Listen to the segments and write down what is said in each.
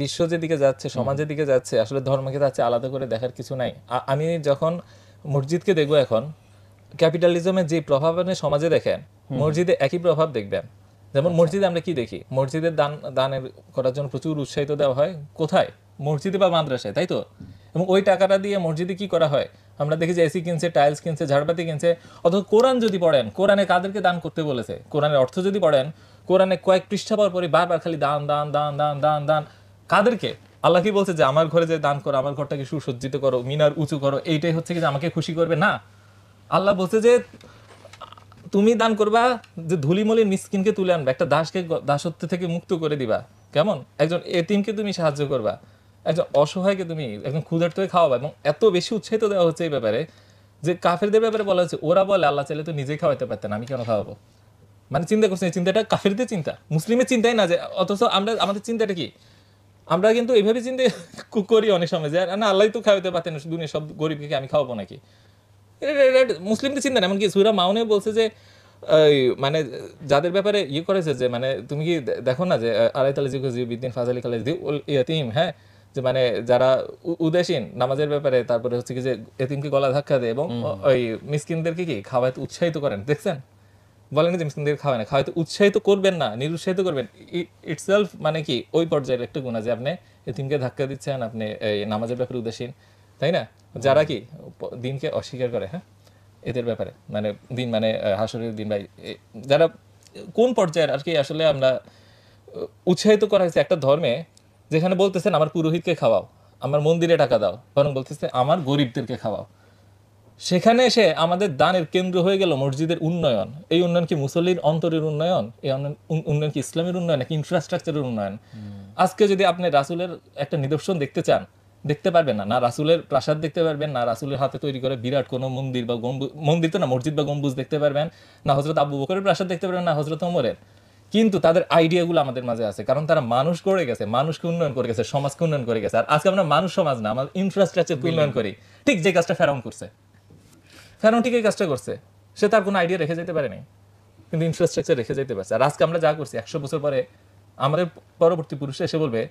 বিশ্ব যেদিকে যাচ্ছে, সমাজের দিকে যাচ্ছে, আসলে ধর্মকে যাচ্ছে আলাদা করে দেখার কিছু নাই। আমি যখন মসজিদকে দেখবো এখন, ক্যাপিটালিজমের যে প্রভাব আপনি সমাজে দেখেন, মসজিদে একই প্রভাব দেখবেন। যেমন মসজিদে আমরা কি দেখি, মসজিদের দানের করার জন্য প্রচুর উৎসাহিত দেওয়া হয় কোথায়, মসজিদে বা মাদ্রাসায়, তাই তো? এবং ওই টাকাটা দিয়ে মসজিদে কি করা হয়, আমরা দেখি যে এসি কিনছে, টাইলস কিনছে, ঝাড়বাতি কিনছে। অথবা কোরআন যদি পড়েন, কোরআনে কাদেরকে দান করতে বলেছে, কোরআনের অর্থ যদি পড়েন, কোরআনে কয়েক পৃষ্ঠা পর পরই বারবার খালি দান দান দান দান দান দান। কাদেরকে? আল্লাহ কি বলছে যে আমার ঘরে যে দান করো, আমার ঘরটাকে সুসজ্জিত করো, মিনার উঁচু করো, এইটাই হচ্ছে কি যে আমাকে খুশি করবে? না, আল্লাহ বলছে যে তুমি দান করবা যে ধুলিমলির মিসকিনকে তুলে আনবা, একটা দাসকে দাসত্ব থেকে মুক্ত করে দিবা। কেমন? একজন এতিমকে তুমি সাহায্য করবা, একজন অসহায়কে তুমি, একজন ক্ষুধার্তকে খাওয়াবা। এবং এত বেশি উৎসাহিত দেওয়া হচ্ছে এই ব্যাপারে যে কাফেরদের ব্যাপারে বলা হচ্ছে ওরা বলে আল্লাহ চাইলে তো নিজেই খাওয়াতে পারতেন, আমি কেন খাওয়াবো? মানে চিন্তা করছেন, এই চিন্তাটা কাফেরদের চিন্তা, মুসলিমের চিন্তাই না। যে অথচ আমরা আমাদের চিন্তাটা কি, আমরা কিন্তু এইভাবে চিন্তা করি অনেক সময় যে না আল্লাহ তো খাওয়াতে পারতেন, দুনিয়া সব গরিবকে আমি খাওয়াবো নাকি? মুসলিমদের চিন্তা না। এমনকি সূরা মাউনে বলছে যে মানে যাদের ব্যাপারে ইয়ে করেছে যে মানে তুমি কি দেখো না যে আলাইতাল বিদ্দিন ফাজালি খালিদ ইয়াতিম, হ্যাঁ, যে মানে যারা উদাসীন নামাজের ব্যাপারে, তারপরে হচ্ছে কি যে এতিমকে গলা ধাক্কা দেয় এবং ওই মিসকিনদেরকে কি খাওয়াতে উৎসাহিত করেন, দেখছেন? বলেন যে মিসকিনদের খাওয়ায় না, খাওয়াতে উৎসাহিত করবেন না, নিরুৎসাহিত করবেন। ইটসেলফ মানে কি ওই পর্যায়ের একটা গুণা যে আপনি এতিমকে ধাক্কা দিচ্ছেন, আপনি এই নামাজের ব্যাপারে উদাসীন, তাই না? যারা কি দিনকে অস্বীকার করে, হ্যাঁ, এদের ব্যাপারে মানে দিন মানে হাসরের দিন, ভাই যারা কোন পর্যায়ের আর কি আসলে আমরা উৎসাহিত করা হয়েছে একটা ধর্মে যেখানে বলতেছেন আমার পুরোহিতকে খাওয়াও, আমার মন্দিরে টাকা দাও, বরং বলতেছে আমার গরিবদেরকে খাওয়াও। সেখানে এসে আমাদের দানের কেন্দ্র হয়ে গেল মসজিদের উন্নয়ন। এই উন্নয়ন কি মুসল্লির অন্তরের উন্নয়ন? এই উন্নয়ন কি ইসলামের উন্নয়ন নাকি ইনফ্রাস্ট্রাকচারের উন্নয়ন? আজকে যদি আপনি রাসূলের একটা নিদর্শন দেখতে চান, দেখতে পারবেন না। না রাসূলের প্রাসাদ দেখতে পারবেন, না রাসূলের হাতে তৈরি করে বিরাট কোনো মন্দির বা গম্বুজ, মন্দির তো না, মসজিদ বা গম্বুজ দেখতে পারবেন, না হযরত আবু বকরের প্রাসাদ দেখতে পারবেন, না হযরত ওমরের। কিন্তু তাদের আইডিয়াগুলো আমাদের মাঝে আছে, কারণ তারা মানুষ করে গেছে, মানুষকে উন্নয়ন করে গেছে, সমাজকে উন্নয়ন করে গেছে। আর আজকে আমরা মানুষ সমাজ না, আমরা ইনফ্রাস্ট্রাকচারকে উন্নয়ন করি। ঠিক যে কাজটা ফেরাউন করছে, ফেরাউন ঠিক এই কাজটা করছে। সে তার কোনো আইডিয়া রেখে যেতে পারেনি, কিন্তু ইনফ্রাস্ট্রাকচার রেখে যেতে পারছে। আর আজকে আমরা যা করছি 100 বছর পরে আমাদের পরবর্তী পুরুষরা এসে বলবে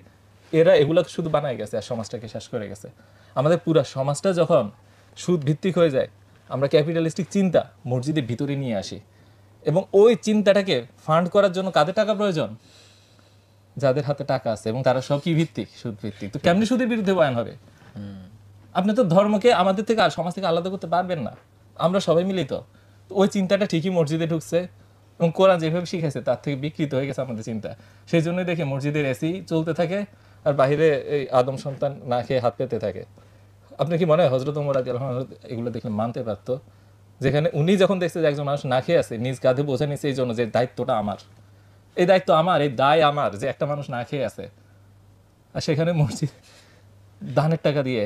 এরা এগুলো শুধু বানায় গেছে আর সমাজটাকে শেষ করে গেছে। আমাদের পুরা সমাজটা যখন সুদ ভিত্তিক হয়ে যায়, আমরা ক্যাপিটালিস্টিক চিন্তা মসজিদের ভিতরে নিয়ে আসি, এবং ওই চিন্তাটাকে ফান্ড করার জন্য কাদের টাকা প্রয়োজন? যাদের হাতে টাকা আছে, এবং তারা সব কি ভিত্তিক? সুদ ভিত্তিক। তো কেমনি সুদের বিরুদ্ধে বয়ান হবে? আপনি তো ধর্মকে আমাদের থেকে আর সমাজ থেকে আলাদা করতে পারবেন না, আমরা সবাই মিলিত। ওই চিন্তাটা ঠিকই মসজিদে ঢুকছে, এবং কোরআন যেভাবে শিখাইছে তার থেকে বিকৃত হয়ে গেছে আমাদের চিন্তা। সেই জন্যই দেখে মসজিদের এসি চলতে থাকে আর বাহিরে এই আদম সন্তান না খেয়ে হাত পেতে থাকে। আপনি কি মনে হয় হযরত ওমর রাদিয়াল্লাহু আনহু এগুলো দেখলে মানতে পারতো? যেখানে উনি যখন দেখছে যে একজন মানুষ না খেয়ে আছে, নিজ কাঁধে বোঝা নিচ্ছে এই জন্য যে দায়িত্বটা আমার, এই দায়িত্ব আমার, এই দায় আমার যে একটা মানুষ না খেয়ে আছে, আর সেখানে মসজিদ দানের টাকা দিয়ে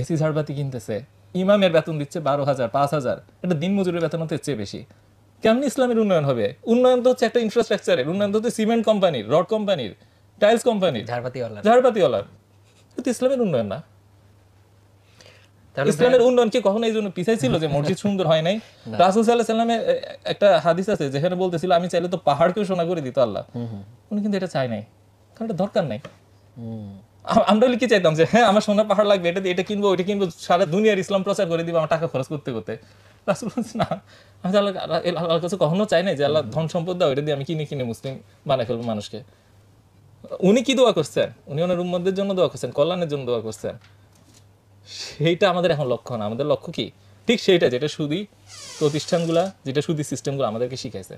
এসি ঝাড়বাতি কিনতেছে, ইমামের বেতন দিচ্ছে 12,000 5,000, এটা দিন মজুরের বেতন হতে চেয়ে বেশি। কেমনি ইসলামের উন্নয়ন হবে? উন্নয়ন তো হচ্ছে একটা ইনফ্রাস্ট্রাকচারের উন্নয়ন, তো হচ্ছে সিমেন্ট কোম্পানির, রড কোম্পানির, টাইলস কোম্পানির, ঝাড়বাতিওয়ালার। কিন্তু ইসলামের উন্নয়ন না। ইসলামের উন্নয়ন কি কখনো এই জন্য পিছাই ছিল যে মসজিদ সুন্দর হয় নাই? রাসূল সাল্লাল্লাহু আলাইহি সাল্লামের একটা হাদিস আছে যেখানে বলতেছিল আমি চাইলে তো পাহাড়কেও সোনা করে দিত আল্লাহ। উনি কিন্তু এটা চাই নাই, কারণ এটা দরকার নাই। আমরা কি চাইতাম যে হ্যাঁ আমার সোনার পাহাড় লাগবে, এটা কিনবো, ওইটা কিনবো, সারা দুনিয়ার ইসলাম প্রচার করে দিব আমার টাকা খরচ করতে করতে। রাসূল বলছে না, আমি আল্লাহর কাছে কখনো চাই নাই যে আল্লাহ ধন সম্পদ দাও, এটা দিয়ে আমি কিনে কিনে মুসলিম বানাই ফেলবো মানুষকে। উনি কি দোয়া করছেন? উনি ওনার উম্মতদের জন্য দোয়া করছেন, কল্যাণের জন্য দোয়া করছেন। সেইটা আমাদের এখন লক্ষ্য না। আমাদের লক্ষ্য কি? ঠিক সেইটা যেটা সুদী প্রতিষ্ঠানগুলা, যেটা সুদী সিস্টেমগুলো আমাদেরকে শিখাইছে।